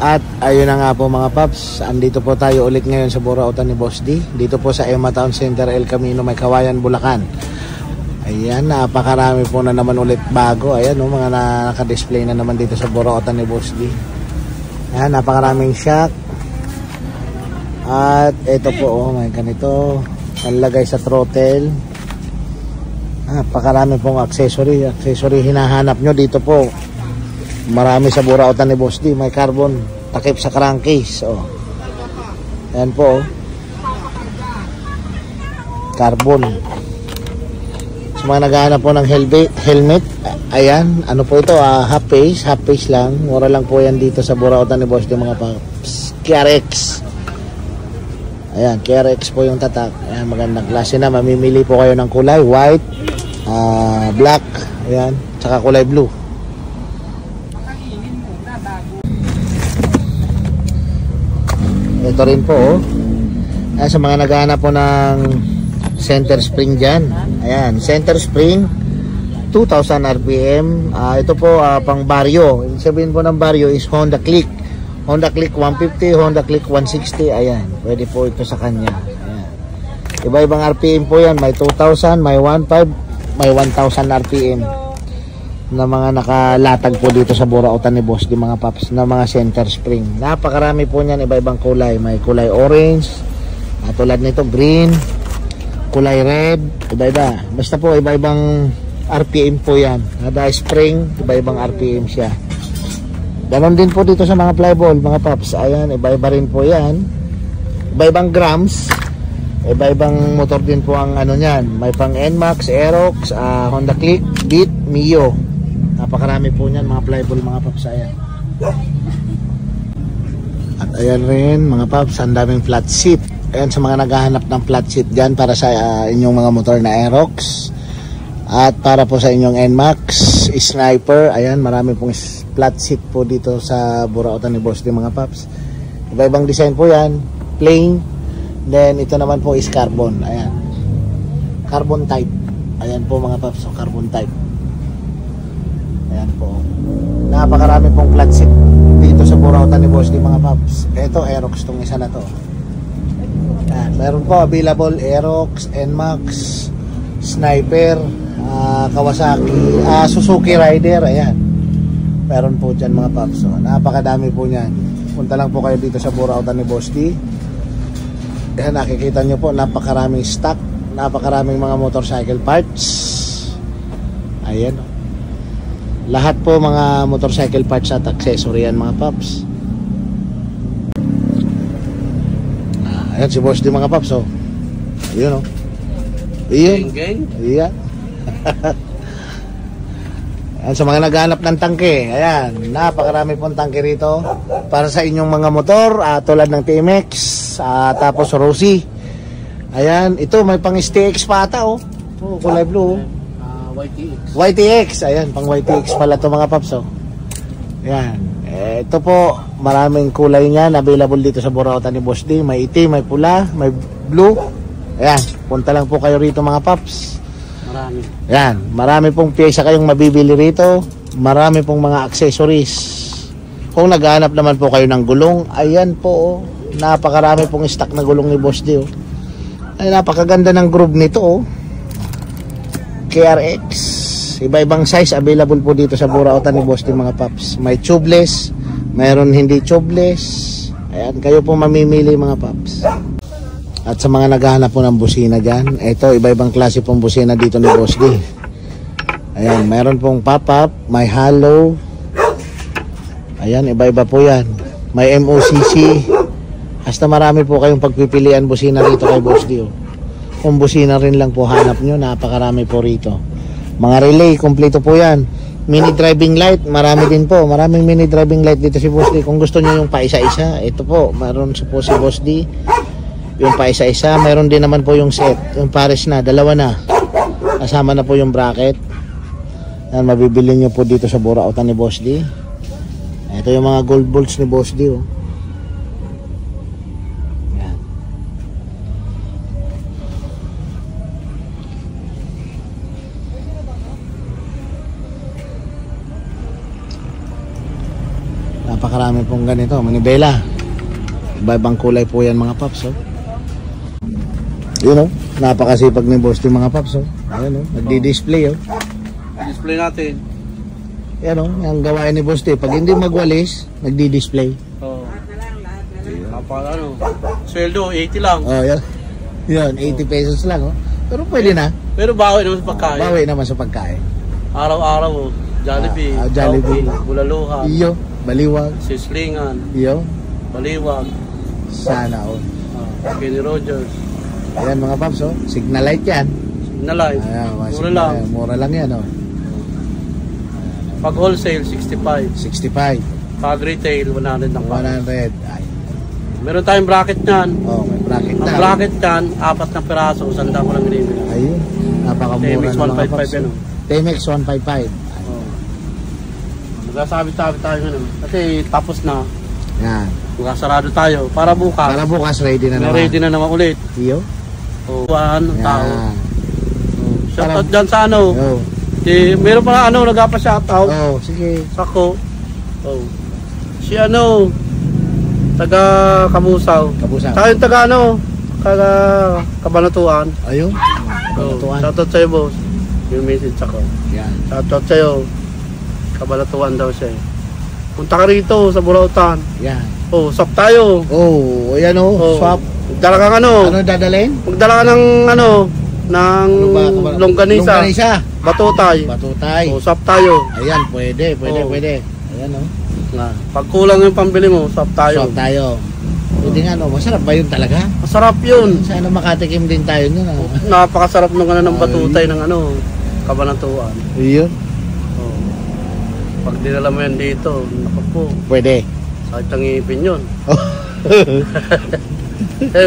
At ayun na nga po mga paps, andito po tayo ulit ngayon sa burautan ni Boss D. Dito po sa Emma Town Center, El Camino, May Kawayan, Bulacan. Ayan, napakarami po na naman ulit bago. Ayan, no, mga naka-display na naman dito sa burautan ni Boss D. Ayan, napakaraming shock. At ito po, may ganito, nalagay sa throttle. Napakarami pong accessory hinahanap nyo dito po. Marami sa burautan ni Boss D. May carbon takip sa crankcase. Ayan po. Carbon. Sa mga naghahanap po ng helmet. Ayan. Ano po ito? Half face lang. Mura lang po yan dito sa burautan ni Boss D mga paps. KRX. Ayan. KRX po yung tatak. Ayan. Magandang klase na. Mamimili po kayo ng kulay. White. Black. Ayan. Tsaka kulay blue. Ito rin po, sa mga naghahanap po ng center spring dyan. Ayan, center spring 2,000 RPM. Ito po pang Vario. Ibig sabihin po ng Vario is Honda Click. Honda Click 150, Honda Click 160. Ayan, pwede po ito sa kanya. Ayan. Iba-ibang RPM po yan. May 2,000, may 1,500, may 1,000 RPM na mga nakalatag po dito sa burautan ni Boss D mga paps, na mga center spring. Napakarami po niyan, iba-ibang kulay. May kulay orange, tulad nito green, kulay red, iba-iba. Basta po iba-ibang RPM po yan. Kada spring, iba-ibang RPM siya. Ganon din po dito sa mga flyball mga paps. Ayan, iba-iba rin po yan. Iba-ibang grams. Iba-ibang motor din po ang ano niyan. May pang NMAX, Aerox, Honda Click, Beat, Mio. Napakarami po niyan mga flyball mga paps. Ayan. At ayan rin mga paps, ang daming flat seat. Ayan sa mga naghahanap ng flat seat dyan para sa inyong mga motor na Aerox. At para po sa inyong NMAX, Sniper. Ayan, marami pong flat seat po dito sa burautan ni Boss D mga paps. Iba-ibang design po yan. Plain. Then ito naman po is carbon. Ayan. Carbon type. Ayan po mga paps, so carbon type. Ayan po. Napakarami pong flat seat dito sa burautan ni Boss D mga paps. Ito Aerox tong isa na to. Ayan, meron po available Aerox, NMAX, Sniper, Kawasaki, Suzuki Rider. Ayan. Meron po dyan mga paps. So, napakadami po niyan. Punta lang po kayo dito sa burautan ni Boss D. Ayan, nakikita nyo po, napakaraming stock, napakaraming mga motorcycle parts. Ayan. Lahat po mga motorcycle parts at accessory yan mga paps. Ayan si Boss D mga paps. Ayun Iyon. Ayan. Ayan sa mga naghahanap ng tangke. Ayan, napakarami pong tangke rito para sa inyong mga motor, tulad ng TMX, tapos Rossi. Ayan, ito may pang STX pa ata kulay blue. YTX. Ayan, pang YTX pala to mga paps. Ayan. Ito po, maraming kulay niyan available dito sa burautan ni Boss D. May itim, may pula, may blue. Ayan, punta lang po kayo rito mga paps. Ayan, marami pong pyesa kayong mabibili rito. Marami pong mga accessories. Kung naghahanap naman po kayo ng gulong, ayan po napakarami pong stock na gulong ni Boss D. Ay, napakaganda ng groove nito KRX. Iba-ibang size available po dito sa burautan ni Boss D mga paps. May tubeless, mayroon hindi tubeless. Ayan, kayo po mamimili mga paps. At sa mga naghahanap po ng busina dyan, ito iba-ibang klase pong busina dito ni Boss D. Ayan, mayroon pong pop-up, may hollow. Ayan, iba-iba po yan. May MOCC. Hasta marami po kayong pagpipilian busina rito kay Boss D. Kung busina rin lang po hanap nyo, napakarami po rito. Mga relay, kompleto po yan. Mini driving light, marami din po. Maraming mini driving light dito si Boss D. Kung gusto nyo yung paisa-isa, ito po, meron po si Boss D. Yung paisa-isa, meron din naman po yung set. Yung pares na, dalawa na. Kasama na po yung bracket. Yan, mabibili nyo po dito sa burautan ni Boss D. Ito yung mga gold bolts ni Boss D. napakarami pong ganito, manibela. Iba-ibang kulay po yan mga paps, oh. Yun, oh, napakasipag ni Boss D mga paps, oh. Ayan, oh, nagdi-display, oh. Display natin. Yan, oh, ang gawain ni Boss D. Pag hindi magwalis, nagdi-display. Oo. Ano, sweldo, 80 lang. Oh, yan. Yan, 80 pesos lang, oh. Pero pwede na. Pero bawi naman sa pagkain. Bawi naman sa pagkain. Araw-araw, Jollibee, Jollibee, Bulaluhan, iyo, baliwag, Sislingan, iyo, Baliwag, sana, oh. Kenny Rogers. Ayan mga paps, oh. Signal light yan. Signal light. Ayan, Mura lang. Mura lang yan, oh. Pag wholesale, 65. 65. Pag retail, 100 lang. 100. Ay. Meron tayong bracket niyan. Oh, may bracket Ang na. bracket niyan, 4 na piraso, 100 ko lang binibili. Ayun. Napakamura TMX na mga 155 paps. yan, oh. TMX 155. Oh. Nagsasabi-sabi tayo ngayon. Kasi tapos na. Yan. Magkasarado tayo. Para bukas. Para bukas ready na naman. Ready na naman ulit. Iyo. Oh, ang tao. Yan. Oh. Shoutout dyan sa ano. Oh. Meron pa na nagpa-shoutout. Oh, sige. Sako. Oh. Si taga Kamusaw. Kabusaw. Tayo taga taga Kabanatuan. Ayun. Oh. Kabanatuan. Shoutout sa'yo, boss. Yung message ako. Yan. Shoutout sa'yo. Kabanatuan daw siya. Punta ka rito sa Burautan. Yan. Oh, swap tayo. Oh, ayan, oh. Oh. Swap. Magdala kang Ano dadalhin? Magdala ka ng ng longganisa. Longganisa. Batutay. Batutay. Oh, swap tayo. Ayan, pwede. Oh. Ayan, oh. Pag kulang yung pambili mo, swap tayo. Swap tayo. Pwede nga, no. Masarap ba yun talaga? Masarap yun. Sana makatikim din tayo nun, ah. Napakasarap ng ng batutay ng Kabanatuan. Iyon. Oh. Pag dinala mo yan dito, naku po, Pwede. sakit ang ngipin yun.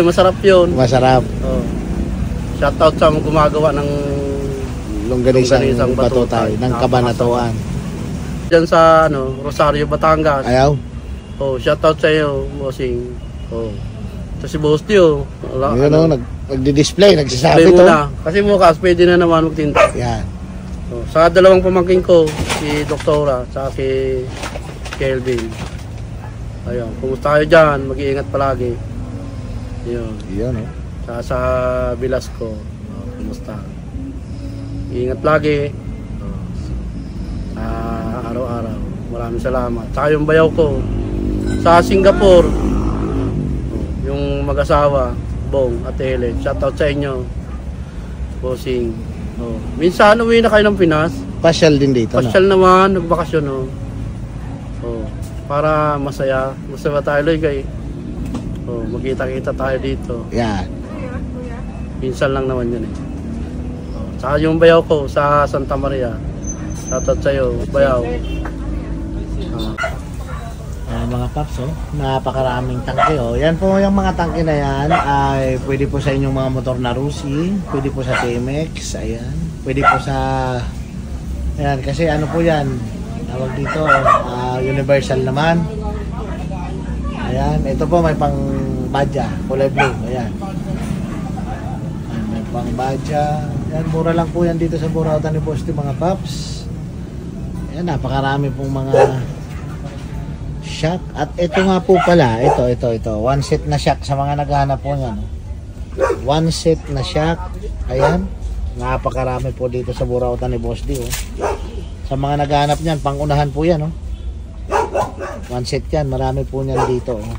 Masarap yun. Masarap. Oh. Shoutout sa mga gumagawa ng Longganisang batutay ng Kabanatuan. Diyan sa Rosario, Batangas. Ayaw. Oh, shoutout sa iyo, bossing. Oh. Ito si Boss Tio. Yun, nagdi-display, nagsasabi to. Na. Kasi bukas pwede na naman magtinta. Yan. Oh, sa dalawang pamangkin ko, si Doktora at si Kelvin. Ayun, kumusta kayo dyan? Mag-iingat palagi. Yun, oh. sa Bilasco. Oh, kumusta? Iingat lagi. Araw-araw. Maraming salamat. Saka yung bayaw ko sa Singapore, yung mag-asawa, Bong at Helen. Shoutout sa inyo. Bossing. Oh. Minsan uwi na kayo ng Pinas. Pasyal din dito. Pasyal naman, nagbakasyon. Para masaya. Masaya tayo kay. Magkita-kita tayo dito. Yan. Minsan lang naman yun. Saka yung bayaw ko sa Santa Maria. Shoutout sa'yo, bayaw. Mga paps, oh. Napakaraming tangke, oh. Yan po yung mga tangke na yan ay pwede po sa inyong mga motor na Rusi, pwede po sa TMX, ayan. Pwede po sa ayan, kasi ano po yan, tawag dito, universal naman. Ayan, ito po may pang badya, kulay blue, ayan. May pang badya. Ayan, mura lang po yan dito sa Burautan ni Boss D, mga paps. Ayan, napakarami pong mga shock. At ito nga po pala, ito. One set na shock sa mga naghahanap po niyan. One set na shock. Ayan. Napakarami po dito sa Burautan ni Boss D. Oh. Sa mga naghahanap niyan, pangunahan po yan. Oh. One set yan. Marami po niyan dito. Oh.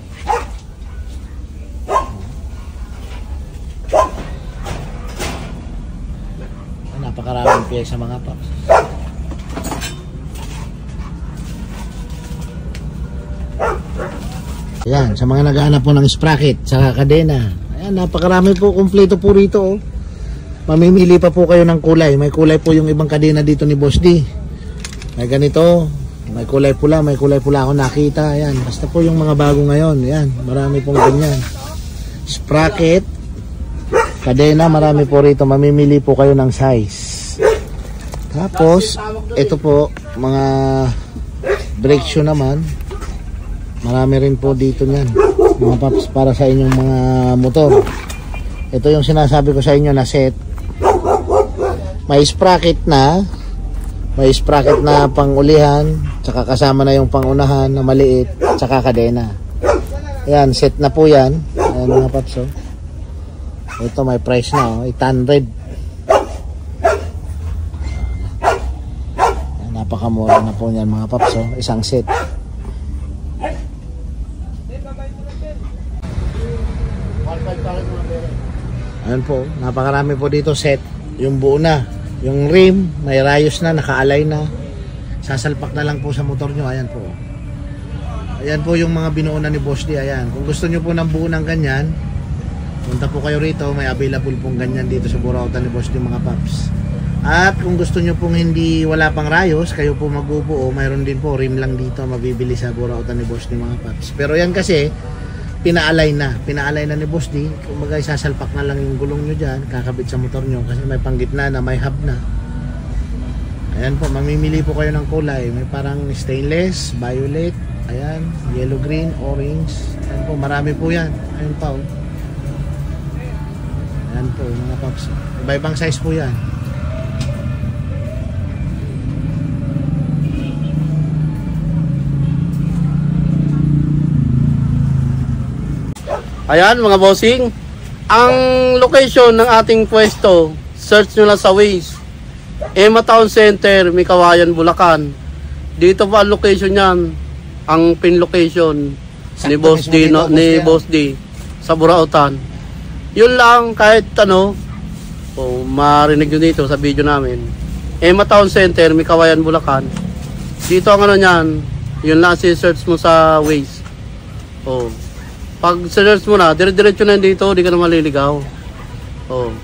Napakaraming piyesa mga paps. Ayan, sa mga naghahanap po ng sprocket sa kadena. Ayan, napakarami po, kumpleto po rito. Oh. Mamimili pa po kayo ng kulay. May kulay po yung ibang kadena dito ni Boss D. May ganito, may kulay pula ako nakita. Ayan, basta po yung mga bago ngayon. Ayan, marami pong ganyan. Sprocket, kadena, marami po rito. Mamimili po kayo ng size. Tapos, ito po, mga brake shoe naman. Marami rin po dito niyan, mga paps, para sa inyong mga motor. Ito yung sinasabi ko sa inyo na set. May sprocket na pangulihan, tsaka kasama na yung pangunahan na maliit. at saka kadena. Ayan, set na po yan. Ayan mga paps, oh. Ito may price na, oh, 800. Ayan, napakamura na po yan mga paps, oh. Isang set. Ayan po, napakarami po dito set. Yung buo na, yung rim, may rayos na, naka-align na. Sasalpak na lang po sa motor nyo. Ayan po. Ayan po yung mga binuunan ni Boss D. Ayan. Kung gusto nyo po ng buo ng ganyan, punta po kayo rito. May available pong ganyan dito sa Burautan ni Boss D mga paps. At kung gusto nyo pong hindi wala pang rayos, kayo po magbubuo, mayroon din po rim lang dito mabibili sa Burautan ni Boss D mga paps. Pero yan kasi pinaalay na ni Boss D. Kumbaga sasalpak na lang yung gulong nyo dyan, kakabit sa motor nyo kasi may panggitna na, may hub na. Ayan po, mamimili po kayo ng kulay. May parang stainless, violet, ayan, yellow green, orange. Ayan po, marami po yan. Ayan pa, oh. Ayan po mga paps, iba-ibang size po yan. Ayan mga bossing, ang location ng ating pwesto, search nyo lang sa Waze, Emma Town Center, Mikawayan, Bulacan. Dito pa ang location yan, ang pin location ni Boss D, ni Boss D sa Burautan. Yun lang, kahit ano, marinig nyo dito sa video namin. Emma Town Center, Mikawayan, Bulacan. Dito ang ano nyan, yun lang si-search mo sa Waze. Pag search mo na, dire-diretso na dito, di ka na maliligaw.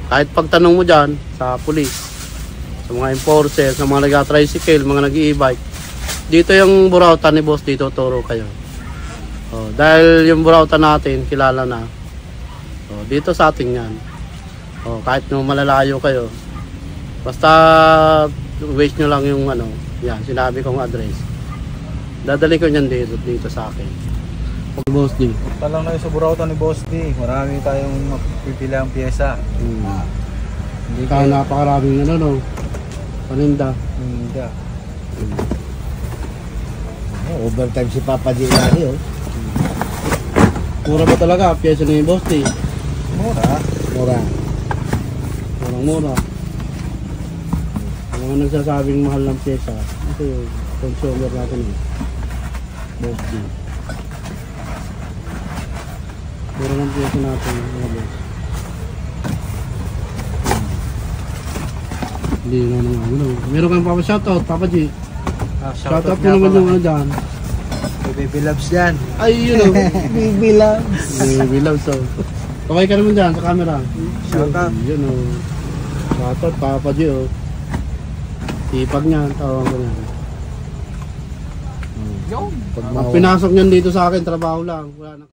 Kahit pagtanong mo dyan sa police, sa mga enforcer, sa mga nag-tricycle, mga nag-e-bike, dito yung Burautan ni Boss, dito turo kayo. Dahil yung Burautan natin, kilala na. Dito sa atin yan. Kahit nung malalayo kayo, basta waste nyo lang yung ano, yan, sinabi kong address. Dadali ko nyan dito sa akin. Boss D. Punta lang na sa Burautan ni Boss D. Marami tayong mapipili ang pyesa. Hindi ka napakaraming ano, no? Paninda. Paninda. Overtime si Papa G lagi, oh. Mura ba talaga? Pyesa ni Boss D? Mura. Mura. Mura. Mga nagsasabing mahal ng pyesa, ito yung consumer natin, eh. Boss D. Mura ng pyesa natin, mga boss. Hindi na ano. Meron kayong Papa shoutout, Papa G. Shoutout mo naman yung ano dyan. Baby loves dyan. Ay, yun o. Baby loves. Baby loves, o. Pakay ka naman dyan sa camera. Shoutout. Yun o. Shoutout, Papa G, o. Sipag niyan, tawag ko niyan. Pag pinasok niyan dito sa akin, trabaho lang. Wala na.